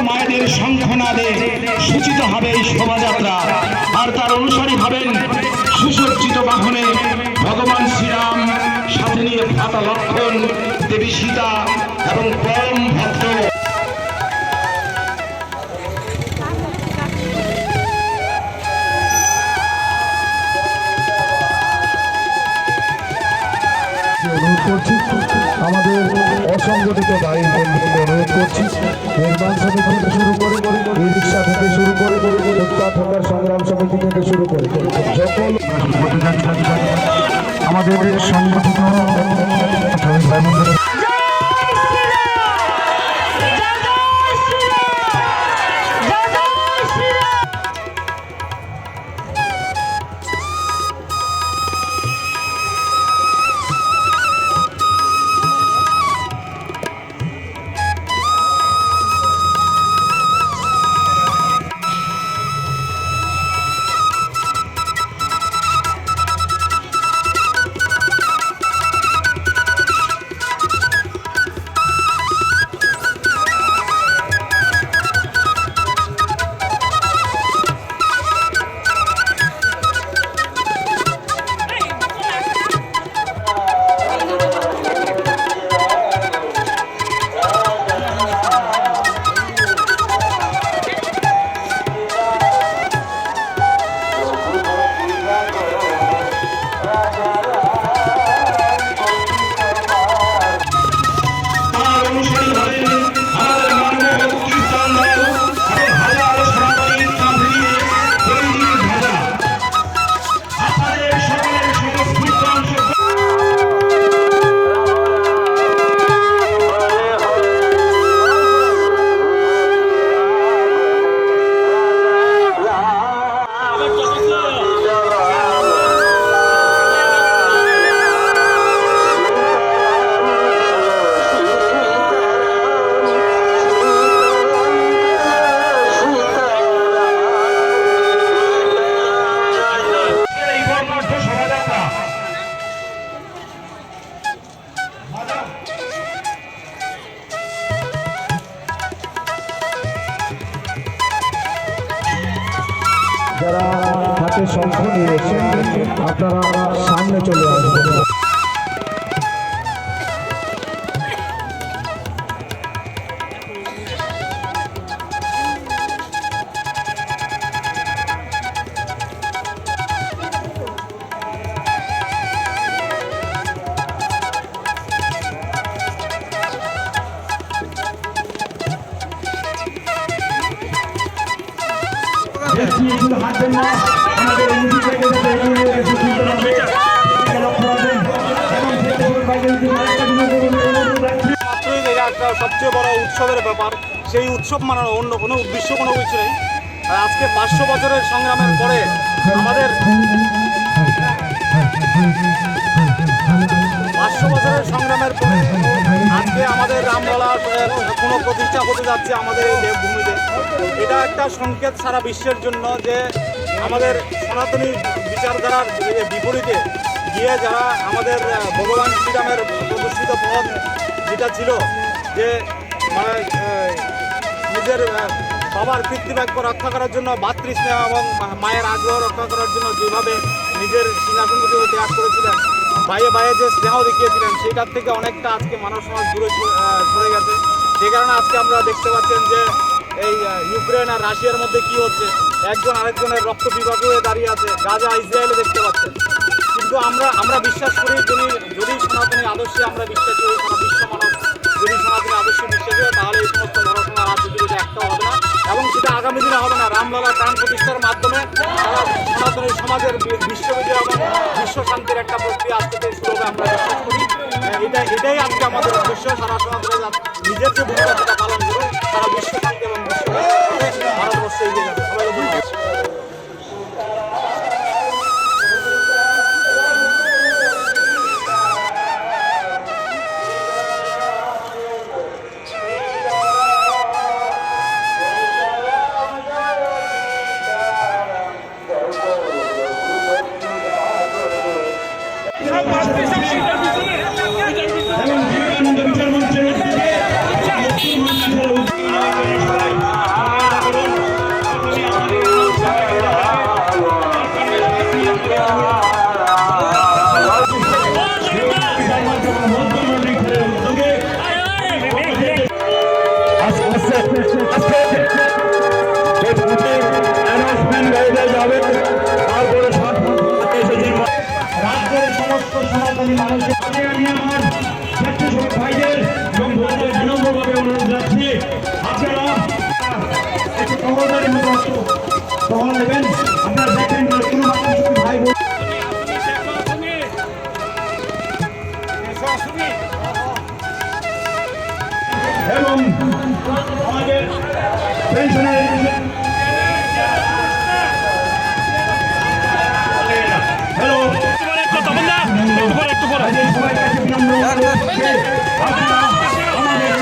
মায়েদের শঙ্খনাদে সূচিত হবে এই শোভাযাত্রা। আর তার অনুসারী হবেন সুসজ্জিত বাহনে ভগবান শ্রীরাম, সাথে নিয়ে ভ্রাতা লক্ষ্মণ, দেবী সীতা এবং পরম ভক্ত অনুরোধ করছি, আমাদের অসংগঠিত ভাই বন্ধুকে অনুরোধ করছি, নির্মাণ সমিতি থেকে শুরু করে ই রিক্সা থেকে শুরু করে হত্যা ঠোকার সংগ্রাম সমিতি থেকে শুরু করে সকল আমাদের সংগঠিত ভাই বন্ধুরা যারা হাতে শঙ্খ নিয়েছেন আপনারা সামনে চলে আসবেন। সবচেয়ে বড় উৎসবের ব্যাপার, সেই উৎসব মানানো, অন্য কোনো উদ্দেশ্য কোনো কিছু নেই। আর আজকে 500 বছরের সংগ্রামের পরে আমাদের 500 বছরের সংগ্রামের পরে আজকে আমাদের রামলালা কোনো প্রতিষ্ঠা হতে যাচ্ছে আমাদের এই দেবভূমিতে। এটা একটা সংকেত সারা বিশ্বের জন্য যে আমাদের সনাতনী বিচারধারার বিপরীতে গিয়ে যারা আমাদের ভগবান শ্রীরামের প্রদর্শিত পথ যেটা ছিল যে মানে নিজের বাবার কৃত্তিবাক্য রক্ষা করার জন্য, ভাতৃস্নেহ এবং মায়ের আগ্রহ রক্ষা করার জন্য যেভাবে নিজের সিংহাসনকে ত্যাগ করেছিলেন, ভাইয়ে ভাইয়ে যে স্নেহ দেখিয়েছিলেন, সেটার থেকে অনেকটা আজকে মানব সমাজ দূরে সরে গেছে। যে কারণে আজকে আমরা দেখতে পাচ্ছেন যে এই ইউক্রেন আর রাশিয়ার মধ্যে কি হচ্ছে, একজন আরেকজনের রক্ত বিভাগে হয়ে দাঁড়িয়ে আছে, গাজা ইসরায়েলে দেখতে পাচ্ছেন। কিন্তু আমরা বিশ্বাস করি যদি সনাতনী আদর্শে আমরা বিশ্বাসী হই, সারা বিশ্ব মানব যদি সনাতনী আদর্শে বিশ্বাসী হয়, তাহলে এই সমস্ত ধর্ষণ রাজনীতিতে একটাও হবে না, এবং সেটা আগামী দিনে হবে না। রামলালার প্রাণ প্রতিষ্ঠার মাধ্যমে তারা সনাতনী সমাজের বিশ্ববিজয় এবং বিশ্ব শান্তির একটা প্রক্রিয়া আজকে থেকে শুরু হবে, আমরা বিশ্বাস করি। এটাই আজকে আমাদের উদ্দেশ্য। সারা সনাতনী নিজের যে ভূমিকা সেটা পালন করুন, তারা বিশ্ব শান্তি এবং ভারতবর্ষে এগিয়ে যাবে। সবাই ধন্যবাদ। রাজ্যের সমস্ত সনাতনী মানুষের আমি আমার স্বেচ্ছাসেবক ভাইদের এবং বোনদের বিনম্রভাবে অনুরোধ রাখছি, আপনারা একটু খবরদারি মতো টহল নেবেন। আপনারা দেখেন যে কোনো মানুষ ভাই বোন এবং আমাদের পেনশনের হ্যালো সবাই কাছে বিনম্র অনুরোধ করছি, আপনারা আমাদের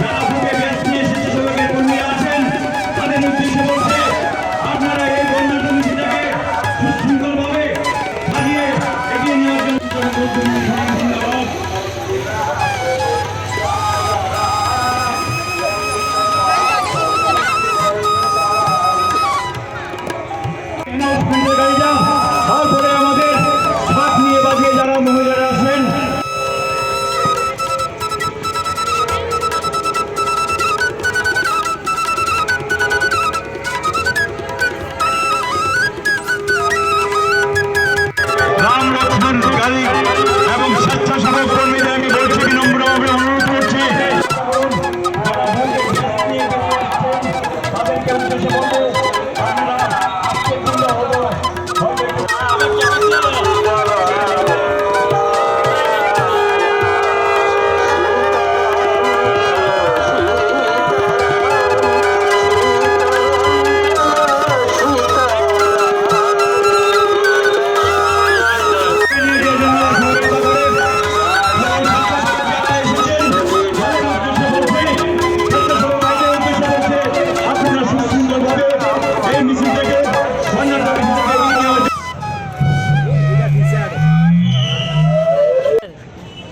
যারা বুকে ব্যাস নিয়ে স্বেচ্ছাসেবকের কর্মী আছেন তাদের উদ্দেশ্যে বলছে, আপনারা এই বন্যা কমিটিটাকে সুশৃঙ্খলভাবে সাজিয়ে এগিয়ে নেওয়ার জন্য তারপরে আমাদের শাক নিয়ে বাজিয়ে যারা মহিলারা আছেন রাম লক্ষ্মণকারী এবং স্বেচ্ছাসেবক কর্মীদের আমি বলছি, বিনম্রভাবে অনুরোধ করছি, তাদেরকে উদ্দেশ্যে বলবো, আপনারা আজকের দিনটা হলো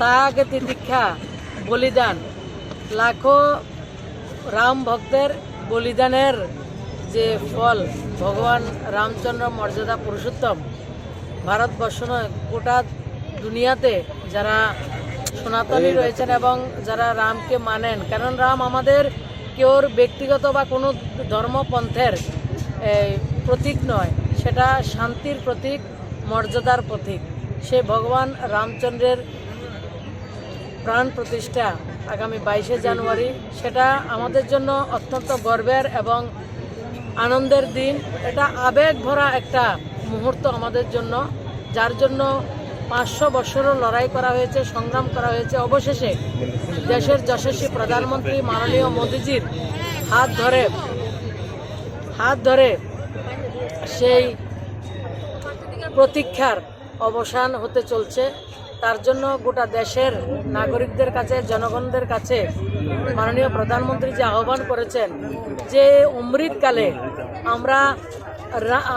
त्याग तितिक्षा बलिदान लाखो राम भक्तर बलिदानेर जे फल भगवान रामचंद्र मर्यादा पुरुषोत्तम भारतवर्ष नय गोटा दुनियाते जरा सनातनी रयेछेन एबं जरा राम के मानेन कारण राम आमादेर केउर व्यक्तिगत बा कोनो धर्मपन्थेर प्रतीक नय सेटा शांतिर प्रतीक मर्यादार प्रतीक से भगवान रामचंद्रेर प्राण प्रतिष्ठा आगामी 22 জানুয়ারি সেটা আমাদের জন্য অত্যন্ত গর্বের এবং আনন্দের দিন। এটা আবেগ ভরা একটা মুহূর্ত আমাদের জন্য, যার জন্য 500 বছরও লড়াই করা হয়েছে, সংগ্রাম করা হয়েছে। অবশেষে দেশের যশস্বী প্রধানমন্ত্রী মাননীয় মোদিজির হাত ধরে সেই প্রতীক্ষার অবসান হতে চলছে। তার জন্য গোটা দেশের নাগরিকদের কাছে, জনগণদের কাছে মাননীয় প্রধানমন্ত্রী যে আহ্বান করেছেন যে অমৃতকালে আমরা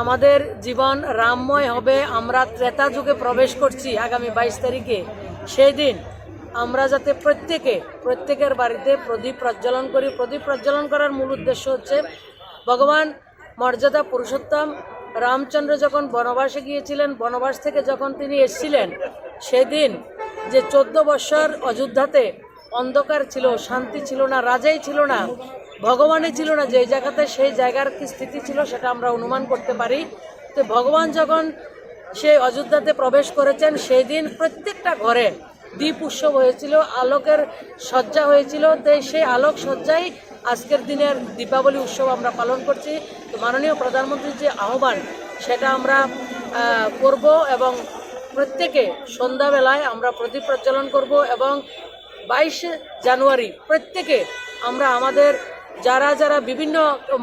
আমাদের জীবন রামময় হবে, আমরা ত্রেতা যুগে প্রবেশ করছি আগামী 22 তারিখে, সেই দিন আমরা যাতে প্রত্যেকের বাড়িতে প্রদীপ প্রজ্বলন করি। প্রদীপ প্রজ্বলন করার মূল উদ্দেশ্য হচ্ছে ভগবান মর্যাদা পুরুষোত্তম রামচন্দ্র যখন বনবাসে গিয়েছিলেন, বনবাস থেকে যখন তিনি এসেছিলেন, সেদিন যে 14 বছর অযোধ্যাতে অন্ধকার ছিল, শান্তি ছিল না, রাজাই ছিল না, ভগবানই ছিল না, যে জায়গাতে সেই জায়গার কি স্থিতি ছিল সেটা আমরা অনুমান করতে পারি। তো ভগবান যখন সেই অযোধ্যাতে প্রবেশ করেছেন সেই দিন প্রত্যেকটা ঘরে দীপ উৎসব হয়েছিল, আলোকের সজ্জা হয়েছিল। তো সেই আলোক সজ্জাই আজকের দিনের দীপাবলি উৎসব আমরা পালন করছি। তো মাননীয় প্রধানমন্ত্রীর যে আহ্বান সেটা আমরা করব এবং প্রত্যেকে সন্ধ্যাবেলায় আমরা প্রদীপ প্রজ্বলন করব এবং 22 জানুয়ারি প্রত্যেকে আমরা আমাদের যারা যারা বিভিন্ন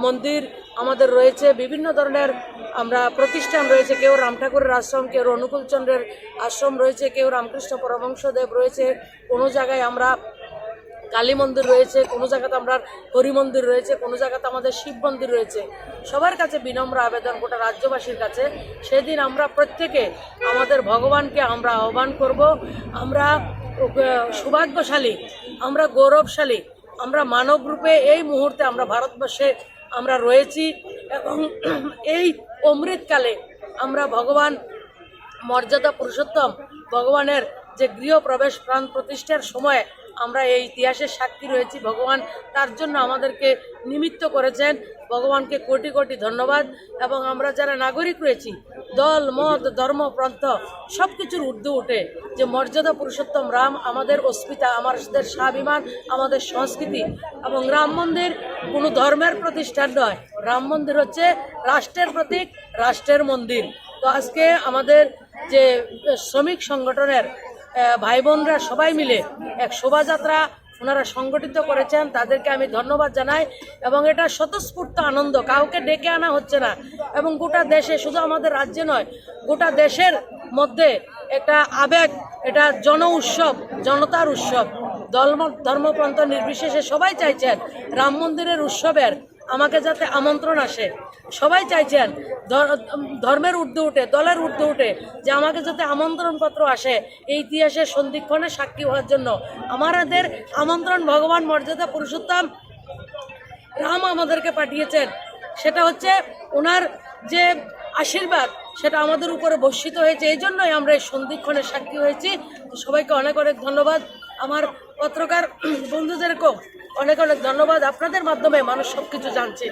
মন্দির আমাদের রয়েছে, বিভিন্ন ধরনের আমরা প্রতিষ্ঠান রয়েছে, কেউ রাম ঠাকুরের আশ্রম, কেউ অনুকূল চন্দ্রের আশ্রম রয়েছে, কেউ রামকৃষ্ণ পরমহংসদেব রয়েছে, কোনো জায়গায় আমরা কালী মন্দির রয়েছে, কোনো জায়গাতে আমরা হরি মন্দির রয়েছে, কোনো জায়গাতে আমাদের শিব মন্দির রয়েছে। সবার কাছে বিনম্র আবেদন, গোটা রাজ্যবাসীর কাছে, সেদিন আমরা প্রত্যেকে আমাদের ভগবানকে আমরা আহ্বান করব। আমরা সৌভাগ্যশালী, আমরা গৌরবশালী, আমরা মানব রূপে এই মুহূর্তে আমরা ভারতবর্ষে আমরা রয়েছি এবং এই অমৃতকালে আমরা ভগবান মর্যাদা পুরুষোত্তম ভগবানের যে গৃহপ্রবেশ প্রাণ প্রতিষ্ঠার সময় আমরা এই ইতিহাসের সাক্ষী রয়েছি। ভগবান তার জন্য আমাদেরকে নিমিত্ত করেছেন, ভগবানকে কোটি কোটি ধন্যবাদ। এবং আমরা যারা নাগরিক রয়েছি, দল মত ধর্ম প্রান্ত সব কিছুর ঊর্ধ্বে উঠে যে মর্যাদা পুরুষোত্তম রাম আমাদের অস্মিতা, আমাদের স্বাভিমান, আমাদের সংস্কৃতি। এবং রাম মন্দির কোনো ধর্মের প্রতিষ্ঠান নয়, রাম মন্দির হচ্ছে রাষ্ট্রের প্রতীক, রাষ্ট্রের মন্দির। তো আজকে আমাদের যে শ্রমিক সংগঠনের ভাই বোনরা সবাই মিলে এক শোভাযাত্রা ওনারা সংগঠিত করেছেন, তাদেরকে আমি ধন্যবাদ জানাই। এবং এটা স্বতঃস্ফূর্ত আনন্দ, কাউকে ডেকে আনা হচ্ছে না। এবং গোটা দেশে, শুধু আমাদের রাজ্যে নয়, গোটা দেশের মধ্যে একটা আবেগ, এটা জন উৎসব, জনতার উৎসব, ধর্মপ্রান্ত নির্বিশেষে সবাই চাইছেন রাম মন্দিরের উৎসবের আমাকে যাতে আমন্ত্রণ আসে। সবাই চাইছেন ধর্মের ঊর্ধ্বে উঠে, দলের ঊর্ধ্বে উঠে যে আমাকে যাতে আমন্ত্রণপত্র আসে এই ইতিহাসের সন্ধিক্ষণে সাক্ষী হওয়ার জন্য। আমাদের আমন্ত্রণ ভগবান মর্যাদা পুরুষোত্তম রাম আমাদেরকে পাঠিয়েছেন, সেটা হচ্ছে ওনার যে আশীর্বাদ সেটা আমাদের উপরে বর্ষিত হয়েছে, এই জন্যই আমরা এই সন্ধিক্ষণে সাক্ষী হয়েছি। সবাইকে অনেক অনেক ধন্যবাদ, আমার পত্রকার বন্ধুদেরকেও অনেক অনেক ধন্যবাদ। আপনাদের মাধ্যমে মানুষ সব কিছু জানছে।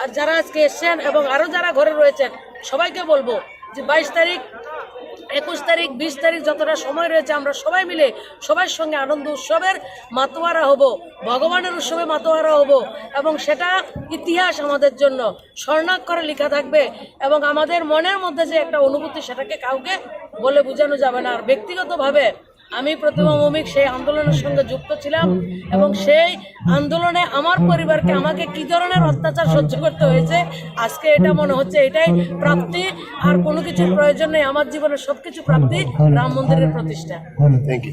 আর যারা আজকে এসছেন এবং আরও যারা ঘরে রয়েছেন সবাইকে বলবো যে 22 তারিখ, 21 তারিখ, 20 তারিখ যতটা সময় রয়েছে আমরা সবাই মিলে সবার সঙ্গে আনন্দ উৎসবের মাতোয়ারা হব, ভগবানের উৎসবে মাতোয়ারা হব। এবং সেটা ইতিহাস আমাদের জন্য স্বর্ণাক্ষরে লেখা থাকবে। এবং আমাদের মনের মধ্যে যে একটা অনুভূতি সেটাকে কাউকে বলে বোঝানো যাবে না। আর ব্যক্তিগতভাবে আমি প্রতিমা মৌমিক সেই আন্দোলনের সঙ্গে যুক্ত ছিলাম এবং সেই আন্দোলনে আমার পরিবারকে আমাকে কি ধরনের অত্যাচার সহ্য করতে হয়েছে, আজকে এটা মনে হচ্ছে এটাই প্রাপ্তি, আর কোনো কিছুর প্রয়োজন নেই। আমার জীবনের সবকিছু প্রাপ্তি রাম মন্দিরের প্রতিষ্ঠা। Thank you.